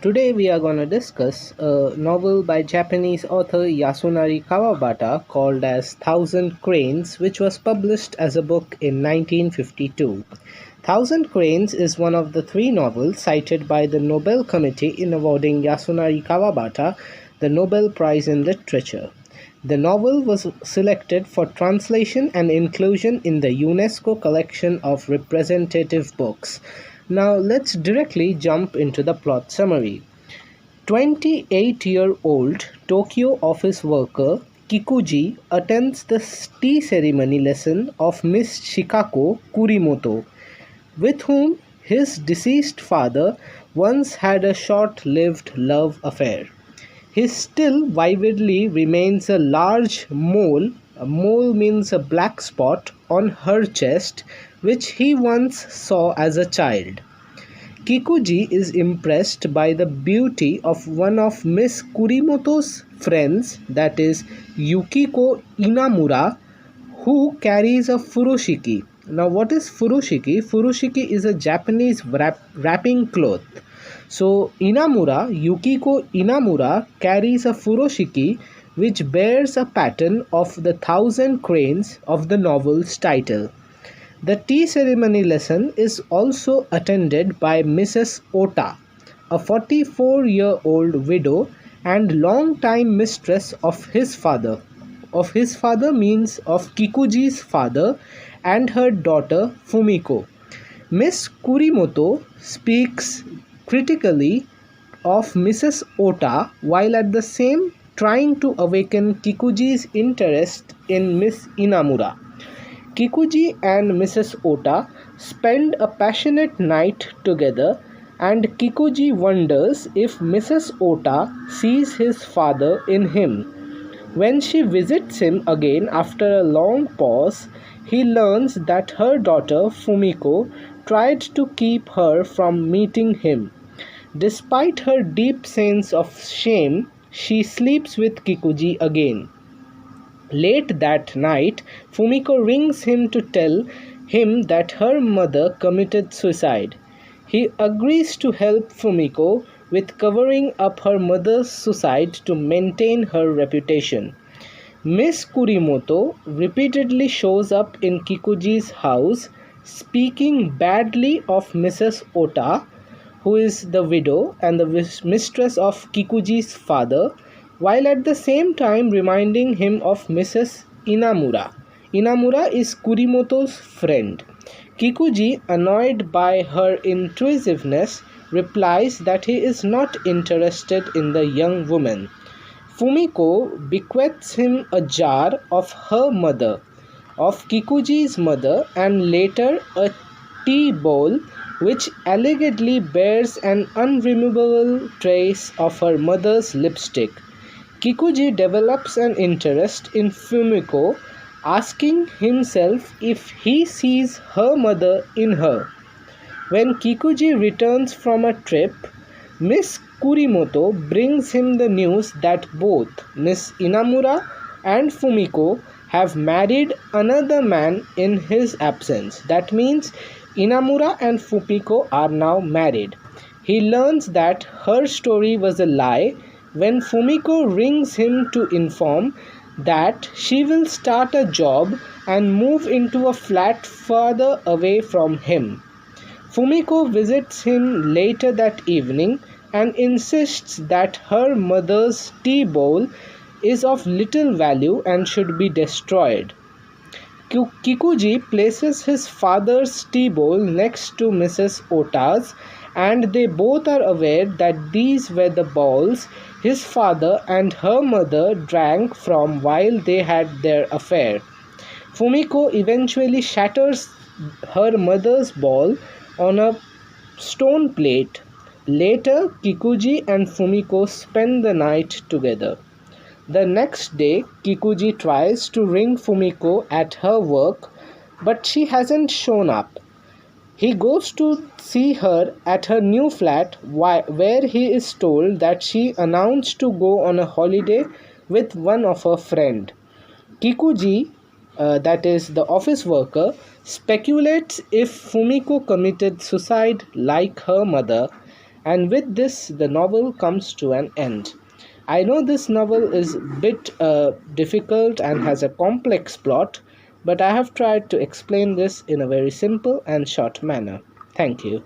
Today we are going to discuss a novel by Japanese author Yasunari Kawabata called as Thousand Cranes, which was published as a book in 1952. Thousand Cranes is one of the three novels cited by the Nobel Committee in awarding Yasunari Kawabata the Nobel Prize in Literature. The novel was selected for translation and inclusion in the UNESCO collection of representative books. Now let's directly jump into the plot summary. 28-year-old Tokyo office worker Kikuji attends the tea ceremony lesson of Miss Shikako Kurimoto, with whom his deceased father once had a short-lived love affair. He still vividly remains a large mole. A mole means a black spot on her chest, which he once saw as a child. Kikuji is impressed by the beauty of one of Miss Kurimoto's friends, that is Yukiko Inamura, who carries a furoshiki. Now, what is furoshiki? Furoshiki is a Japanese wrapping cloth. So, Yukiko Inamura carries a furoshiki which bears a pattern of the thousand cranes of the novel's title. The tea ceremony lesson is also attended by Mrs. Ota, a 44-year-old widow and long-time mistress of his father. Of his father means of Kikuji's father and her daughter Fumiko. Miss Kurimoto speaks critically of Mrs. Ota while at the same trying to awaken Kikuji's interest in Miss Inamura. Kikuji and Mrs. Ota spend a passionate night together, and Kikuji wonders if Mrs. Ota sees his father in him. When she visits him again after a long pause, he learns that her daughter Fumiko tried to keep her from meeting him. Despite her deep sense of shame, she sleeps with Kikuji again. Late that night, Fumiko rings him to tell him that her mother committed suicide. He agrees to help Fumiko with covering up her mother's suicide to maintain her reputation. Miss Kurimoto repeatedly shows up in Kikuji's house, speaking badly of Mrs. Ota, who is the widow and the mistress of Kikuji's father, while at the same time reminding him of Mrs. Inamura. Inamura is Kurimoto's friend. Kikuji, annoyed by her intrusiveness, replies that he is not interested in the young woman. Fumiko bequeaths him a jar of her mother, of Kikuji's mother, and later a tea bowl which allegedly bears an unremovable trace of her mother's lipstick. Kikuji develops an interest in Fumiko, asking himself if he sees her mother in her. When Kikuji returns from a trip, Miss Kurimoto brings him the news that both Miss Inamura and Fumiko have married another man in his absence. That means Inamura and Fumiko are now married. He learns that her story was a lie when Fumiko rings him to inform that she will start a job and move into a flat further away from him. Fumiko visits him later that evening and insists that her mother's tea bowl is of little value and should be destroyed. Kikuji places his father's tea bowl next to Mrs. Ota's, and they both are aware that these were the bowls his father and her mother drank from while they had their affair. Fumiko eventually shatters her mother's bowl on a stone plate. Later, Kikuji and Fumiko spend the night together. The next day, Kikuji tries to ring Fumiko at her work, but she hasn't shown up. He goes to see her at her new flat, where he is told that she announced to go on a holiday with one of her friends. Kikuji, that is the office worker, speculates if Fumiko committed suicide like her mother, And with this, the novel comes to an end. I know this novel is a bit difficult and has a complex plot, but I have tried to explain this in a very simple and short manner. Thank you.